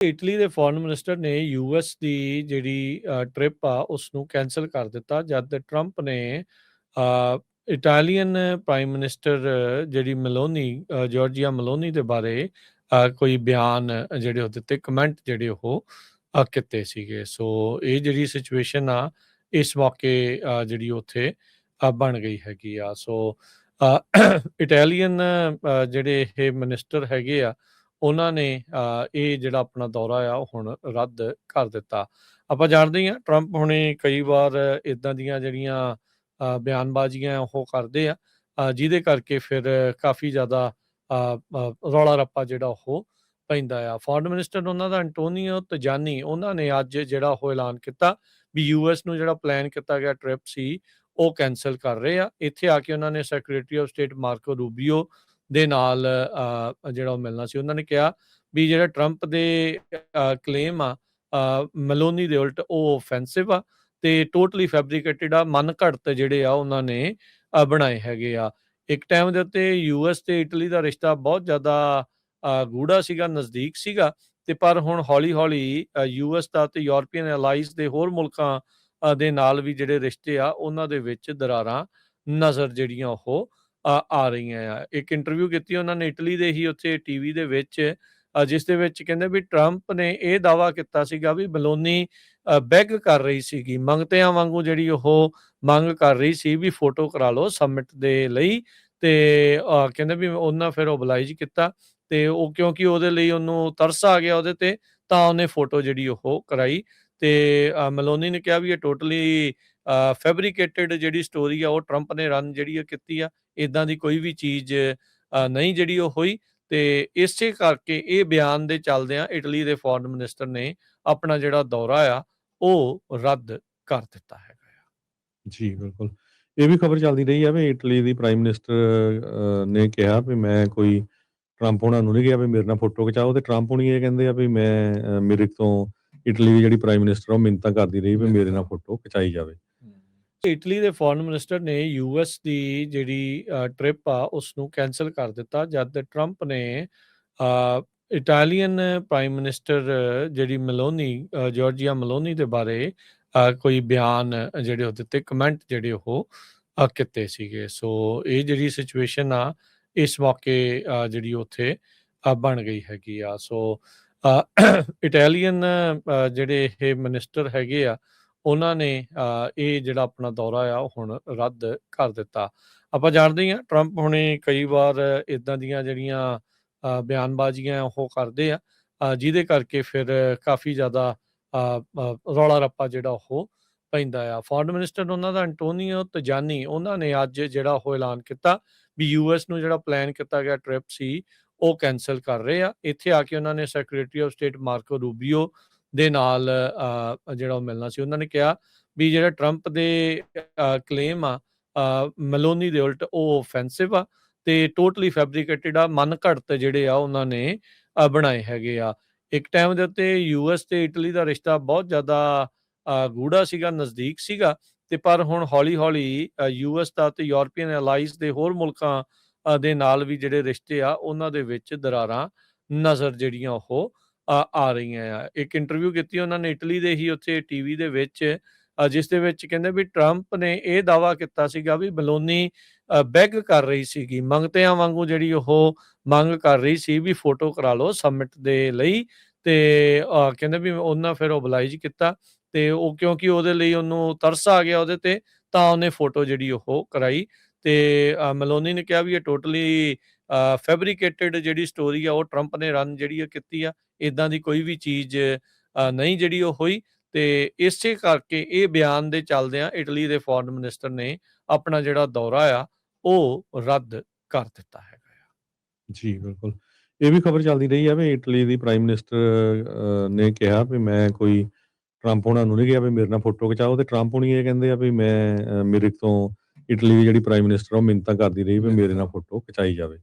Italy ਦੇ foreign minister ਨੇ US ਦੀ ਜਿਹੜੀ ਟ੍ਰਿਪ ਆ ਉਸ ਨੂੰ ਕੈਂਸਲ ਕਰ ਦਿੱਤਾ ਜਦ ਟਰੰਪ ਨੇ ਇਟਾਲੀਅਨ ਪ੍ਰਾਈਮ ਮਿਨਿਸਟਰ ਜਿਹੜੀ ਮਲੋਨੀ ਜਾਰਜੀਆ ਮਲੋਨੀ ਦੇ ਬਾਰੇ ਕੋਈ ਬਿਆਨ ਜਿਹੜੇ ਉਹ ਦਿੱਤੇ ਕਮੈਂਟ ਜਿਹੜੇ ਉਹ ਕੀਤੇ ਸੀਗੇ। ਸੋ ਇਹ ਜਿਹੜੀ ਸਿਚੁਏਸ਼ਨ ਆ ਇਸ ਮੌਕੇ ਜਿਹੜੀ ਉੱਥੇ ਬਣ ਗਈ ਹੈਗੀ ਆ। ਸੋ ਇਟਾਲੀਅਨ ਜਿਹੜੇ ਇਹ ਮਿਨਿਸਟਰ ਹੈਗੇ ਆ ਉਹਨਾਂ ਨੇ ਇਹ ਜਿਹੜਾ ਆਪਣਾ ਦੌਰਾ ਆ ਉਹ ਹੁਣ ਰੱਦ ਕਰ ਦਿੱਤਾ। ਆਪਾਂ ਜਾਣਦੇ ਹੀ ਹਾਂ ਟਰੰਪ ਹੁਣੇ ਕਈ ਵਾਰ ਇੱਦਾਂ ਦੀਆਂ ਜਿਹੜੀਆਂ ਬਿਆਨਬਾਜ਼ੀਆਂ ਉਹ ਕਰਦੇ ਆ ਜਿਹਦੇ ਕਰਕੇ ਫਿਰ ਕਾਫੀ ਜ਼ਿਆਦਾ ਰੌਲਾ ਰੱਪਾ ਜਿਹੜਾ ਉਹ ਪੈਂਦਾ ਆ। ਫੋਰਨ ਮਿਨਿਸਟਰ ਉਹਨਾਂ ਦਾ ਐਂਟੋਨੀਓ ਤਜਾਨੀ ਉਹਨਾਂ ਨੇ ਅੱਜ ਜਿਹੜਾ ਉਹ ਐਲਾਨ ਕੀਤਾ ਵੀ ਯੂਐਸ ਨੂੰ ਜਿਹੜਾ ਪਲਾਨ ਕੀਤਾ ਗਿਆ ਟ੍ਰਿਪ ਸੀ ਉਹ ਕੈਂਸਲ ਕਰ ਰਹੇ ਆ। ਇੱਥੇ ਆ ਕੇ ਉਹਨਾਂ ਨੇ ਸੈਕਟਰੀ ਆਫ ਸਟੇਟ ਮਾਰਕੋ ਰੂਬੀਓ ਦੇ ਨਾਲ ਜਿਹੜਾ ਉਹ ਮਿਲਣਾ ਸੀ। ਉਹਨਾਂ ਨੇ ਕਿਹਾ ਵੀ ਜਿਹੜਾ ਟਰੰਪ ਦੇ ਕਲੇਮ ਆ ਮਲੋਨੀ ਦੇ ਉਲਟ ਉਹ ਓਫੈਂਸਿਵ ਆ ਤੇ ਟੋਟਲੀ ਫੈਬਰੀਕੇਟਡ ਆ, ਮਨ ਘੜਤ ਜਿਹੜੇ ਆ ਉਹਨਾਂ ਨੇ ਬਣਾਏ ਹੈਗੇ ਆ। ਇੱਕ ਟਾਈਮ ਦੇ ਉੱਤੇ ਯੂਐਸ ਤੇ ਇਟਲੀ ਦਾ ਰਿਸ਼ਤਾ ਬਹੁਤ ਜ਼ਿਆਦਾ ਗੂੜਾ ਸੀਗਾ, ਨਜ਼ਦੀਕ ਸੀਗਾ ਤੇ ਪਰ ਹੁਣ ਹੌਲੀ-ਹੌਲੀ ਯੂਐਸ ਦਾ ਤੇ ਯੂਰਪੀਅਨ ਅਲਾਈਜ਼ ਦੇ ਹੋਰ ਮੁਲਕਾਂ ਦੇ ਨਾਲ ਵੀ ਜਿਹੜੇ ਰਿਸ਼ਤੇ ਆ ਉਹਨਾਂ ਦੇ ਵਿੱਚ ਦਰਾਰਾਂ ਨਜ਼ਰ ਜਿਹੜੀਆਂ ਉਹ ਆ ਰਹੀਆਂ ਆ। ਇੱਕ ਇੰਟਰਵਿਊ ਕੀਤੀ ਉਹਨਾਂ ਨੇ ਇਟਲੀ ਦੇ ਹੀ ਉੱਥੇ ਟੀਵੀ ਦੇ ਵਿੱਚ ਜਿਸ ਦੇ ਵਿੱਚ ਕਹਿੰਦੇ ਵੀ ਟਰੰਪ ਨੇ ਇਹ ਦਾਅਵਾ ਕੀਤਾ ਸੀਗਾ ਵੀ ਮਲੋਨੀ ਬੈਗ ਕਰ ਰਹੀ ਸੀਗੀ, ਮੰਗਤਿਆਂ ਵਾਂਗੂ ਜਿਹੜੀ ਉਹ ਮੰਗ ਕਰ ਰਹੀ ਸੀ ਵੀ ਫੋਟੋ ਕਰਾ ਲਓ ਸਮਿਟ ਦੇ ਲਈ ਤੇ ਕਹਿੰਦੇ ਵੀ ਉਹਨਾਂ ਫਿਰ ਓਬਲਾਈਜ ਕੀਤਾ ਤੇ ਉਹ ਕਿਉਂਕਿ ਉਹਦੇ ਲਈ ਉਹਨੂੰ ਤਰਸ ਆ ਗਿਆ ਉਹਦੇ ਤੇ ਤਾਂ ਉਹਨੇ ਫੋਟੋ ਜਿਹੜੀ ਉਹ ਕਰਾਈ ਤੇ ਮਲੋਨੀ ਨੇ ਕਿਹਾ ਵੀ ਇਹ ਟੋਟਲੀ ਫੈਬਰੀਕੇਟਡ ਜਿਹੜੀ ਸਟੋਰੀ ਆ ਉਹ ਟਰੰਪ ਨੇ ਰਨ ਜਿਹੜੀ ਕੀਤੀ ਆ, ਇੱਦਾਂ ਦੀ ਕੋਈ ਵੀ ਚੀਜ਼ ਨਹੀਂ ਜਿਹੜੀ ਉਹ ਹੋਈ ਤੇ ਇਸੇ ਕਰਕੇ ਇਹ ਬਿਆਨ ਦੇ ਚੱਲਦਿਆਂ ਇਟਲੀ ਦੇ ਫੋਰਨ ਮਿਨਿਸਟਰ ਨੇ ਆਪਣਾ ਜਿਹੜਾ ਦੌਰਾ ਆ ਉਹ ਰੱਦ ਕਰ ਦਿੱਤਾ ਹੈਗਾ ਆ। ਜੀ, ਬਿਲਕੁਲ। ਇਹ ਵੀ ਖਬਰ ਚੱਲਦੀ ਰਹੀ ਆ ਵੀ ਇਟਲੀ ਦੀ ਪ੍ਰਾਈਮ ਮਿਨਿਸਟਰ ਨੇ ਕਿਹਾ ਵੀ ਮੈਂ ਕੋਈ ਟਰੰਪ ਹੋਣਾ ਨੂੰ ਨਹੀਂ ਕਿਹਾ ਵੀ ਮੇਰੇ ਨਾਲ ਫੋਟੋ ਖਿਚਾਓ ਤੇ ਟਰੰਪ ਹੋਣੀ ਇਹ ਕਹਿੰਦੇ ਆ ਵੀ ਮੈਂ ਮੇਰੇ ਤੋਂ ਇਟਲੀ ਦੀ ਜਿਹੜੀ ਪ੍ਰਾਈਮ ਮਿਨਿਸਟਰ ਉਹ ਮਿੰਨਤਾਂ ਕਰਦੀ ਰਹੀ ਵੀ ਮੇਰੇ ਨਾਲ ਫੋਟੋ ਖਿਚਾਈ ਜਾਵੇ। ਇਟਲੀ ਦੇ ਫੋਰਨ ਮਿਨਿਸਟਰ ਨੇ ਯੂਐਸ ਦੀ ਜਿਹੜੀ ਟ੍ਰਿਪ ਆ ਉਸ ਨੂੰ ਕੈਂਸਲ ਕਰ ਦਿੱਤਾ ਜਦ ਟਰੰਪ ਨੇ ਇਟਾਲੀਅਨ ਪ੍ਰਾਈਮ ਮਿਨਿਸਟਰ ਜਿਹੜੀ ਮਲੋਨੀ ਜਾਰਜੀਆ ਮਲੋਨੀ ਦੇ ਬਾਰੇ ਕੋਈ ਬਿਆਨ ਜਿਹੜੇ ਉਹ ਦਿੱਤੇ ਕਮੈਂਟ ਜਿਹੜੇ ਉਹ ਕੀਤੇ ਸੀਗੇ। ਸੋ ਇਹ ਜਿਹੜੀ ਸਿਚੁਏਸ਼ਨ ਆ ਇਸ ਮੌਕੇ ਜਿਹੜੀ ਉੱਥੇ ਬਣ ਗਈ ਹੈਗੀ ਆ। ਸੋ ਇਟਾਲੀਅਨ ਜਿਹੜੇ ਇਹ ਮਿਨਿਸਟਰ ਹੈਗੇ ਆ ਉਹਨਾਂ ਨੇ ਇਹ ਜਿਹੜਾ ਆਪਣਾ ਦੌਰਾ ਆ ਉਹ ਹੁਣ ਰੱਦ ਕਰ ਦਿੱਤਾ। ਆਪਾਂ ਜਾਣਦੇ ਹੀ ਹਾਂ ਟਰੰਪ ਹੁਣੇ ਕਈ ਵਾਰ ਇੱਦਾਂ ਦੀਆਂ ਜਿਹੜੀਆਂ ਬਿਆਨਬਾਜ਼ੀਆਂ ਉਹ ਕਰਦੇ ਆ ਜਿਹਦੇ ਕਰਕੇ ਫਿਰ ਕਾਫੀ ਜ਼ਿਆਦਾ ਰੌਲਾ ਰੱਪਾ ਜਿਹੜਾ ਉਹ ਪੈਂਦਾ ਆ। ਫੋਰਨ ਮਿਨਿਸਟਰ ਉਹਨਾਂ ਦਾ ਐਂਟੋਨੀਓ ਤਜਾਨੀ ਉਹਨਾਂ ਨੇ ਅੱਜ ਜਿਹੜਾ ਉਹ ਐਲਾਨ ਕੀਤਾ ਵੀ ਯੂਐਸ ਨੂੰ ਜਿਹੜਾ ਪਲਾਨ ਕੀਤਾ ਗਿਆ ਟ੍ਰਿਪ ਸੀ ਉਹ ਕੈਂਸਲ ਕਰ ਰਹੇ ਆ। ਇੱਥੇ ਆ ਕੇ ਉਹਨਾਂ ਨੇ ਸੈਕਟਰੀ ਆਫ ਸਟੇਟ ਮਾਰਕੋ ਰੂਬੀਓ ਦੇ ਨਾਲ ਜਿਹੜਾ ਉਹ ਮਿਲਣਾ ਸੀ। ਉਹਨਾਂ ਨੇ ਕਿਹਾ ਵੀ ਜਿਹੜਾ ਟਰੰਪ ਦੇ ਕਲੇਮ ਆ ਮਲੋਨੀ ਦੇ ਉਲਟ ਉਹ ਓਫੈਂਸਿਵ ਆ ਤੇ ਟੋਟਲੀ ਫੈਬਰੀਕੇਟਡ ਆ, ਮਨ ਘੜਤ ਜਿਹੜੇ ਆ ਉਹਨਾਂ ਨੇ ਬਣਾਏ ਹੈਗੇ ਆ। ਇੱਕ ਟਾਈਮ ਦੇ ਉੱਤੇ ਯੂਐਸ ਤੇ ਇਟਲੀ ਦਾ ਰਿਸ਼ਤਾ ਬਹੁਤ ਜ਼ਿਆਦਾ ਗੂੜਾ ਸੀਗਾ, ਨਜ਼ਦੀਕ ਸੀਗਾ ਤੇ ਪਰ ਹੁਣ ਹੌਲੀ-ਹੌਲੀ ਯੂਐਸ ਦਾ ਤੇ ਯੂਰਪੀਅਨ ਅਲਾਈਜ਼ ਦੇ ਹੋਰ ਮੁਲਕਾਂ ਦੇ ਨਾਲ ਵੀ ਜਿਹੜੇ ਰਿਸ਼ਤੇ ਆ ਉਹਨਾਂ ਦੇ ਵਿੱਚ ਦਰਾਰਾਂ ਨਜ਼ਰ ਜਿਹੜੀਆਂ ਉਹ ਆ ਰਹੀਆਂ ਆ। ਇੱਕ ਇੰਟਰਵਿਊ ਕੀਤੀ ਉਹਨਾਂ ਨੇ ਇਟਲੀ ਦੇ ਹੀ ਉੱਥੇ ਟੀਵੀ ਦੇ ਵਿੱਚ ਜਿਸ ਦੇ ਵਿੱਚ ਕਹਿੰਦੇ ਵੀ ਟਰੰਪ ਨੇ ਇਹ ਦਾਅਵਾ ਕੀਤਾ ਸੀਗਾ ਵੀ ਮਲੋਨੀ ਬੈਗ ਕਰ ਰਹੀ ਸੀਗੀ, ਮੰਗਤਿਆਂ ਵਾਂਗੂ ਜਿਹੜੀ ਉਹ ਮੰਗ ਕਰ ਰਹੀ ਸੀ ਵੀ ਫੋਟੋ ਕਰਾ ਲਓ ਸਮਿਟ ਦੇ ਲਈ ਤੇ ਕਹਿੰਦੇ ਵੀ ਉਹਨਾਂ ਫਿਰ ਓਬਲਾਈਜ ਕੀਤਾ ਤੇ ਉਹ ਕਿਉਂਕਿ ਉਹਦੇ ਲਈ ਉਹਨੂੰ ਤਰਸ ਆ ਗਿਆ ਉਹਦੇ ਤੇ ਤਾਂ ਉਹਨੇ ਫੋਟੋ ਜਿਹੜੀ ਉਹ ਕਰਾਈ ਤੇ ਮਲੋਨੀ ਨੇ ਕਿਹਾ ਵੀ ਇਹ ਟੋਟਲੀ ਫੈਬਰੀਕੇਟਡ ਜਿਹੜੀ ਸਟੋਰੀ ਆ ਉਹ ਟਰੰਪ ਨੇ ਰਨ ਜਿਹੜੀ ਕੀਤੀ ਆ, ਇੱਦਾਂ ਦੀ ਕੋਈ ਵੀ ਚੀਜ਼ ਨਹੀਂ ਜਿਹੜੀ ਉਹ ਹੋਈ ਤੇ ਇਸੇ ਕਰਕੇ ਇਹ ਬਿਆਨ ਦੇ ਚੱਲਦਿਆਂ ਇਟਲੀ ਦੇ ਫੋਰਨ ਮਿਨਿਸਟਰ ਨੇ ਆਪਣਾ ਜਿਹੜਾ ਦੌਰਾ ਆ ਉਹ ਰੱਦ ਕਰ ਦਿੱਤਾ ਹੈਗਾ ਆ। ਜੀ, ਬਿਲਕੁਲ। ਇਹ ਵੀ ਖਬਰ ਚੱਲਦੀ ਰਹੀ ਆ ਵੀ ਇਟਲੀ ਦੀ ਪ੍ਰਾਈਮ ਮਿਨਿਸਟਰ ਨੇ ਕਿਹਾ ਵੀ ਮੈਂ ਕੋਈ ਟਰੰਪ ਹੋਣਾ ਨੂੰ ਨਹੀਂ ਕਿਹਾ ਵੀ ਮੇਰੇ ਨਾਲ ਫੋਟੋ ਖਿਚਾਓ ਤੇ ਟਰੰਪ ਹੋਣੀ ਇਹ ਕਹਿੰਦੇ ਆ ਵੀ ਮੈਂ ਮੇਰੇ ਤੋਂ ਇਟਲੀ ਦੀ ਜਿਹੜੀ ਪ੍ਰਾਈਮ ਮਿਨਿਸਟਰ ਉਹ ਮਿੰਨਤਾਂ ਕਰਦੀ ਰਹੀ ਵੀ ਮੇਰੇ ਨਾਲ ਫੋਟੋ ਖਿਚਾਈ ਜਾਵੇ।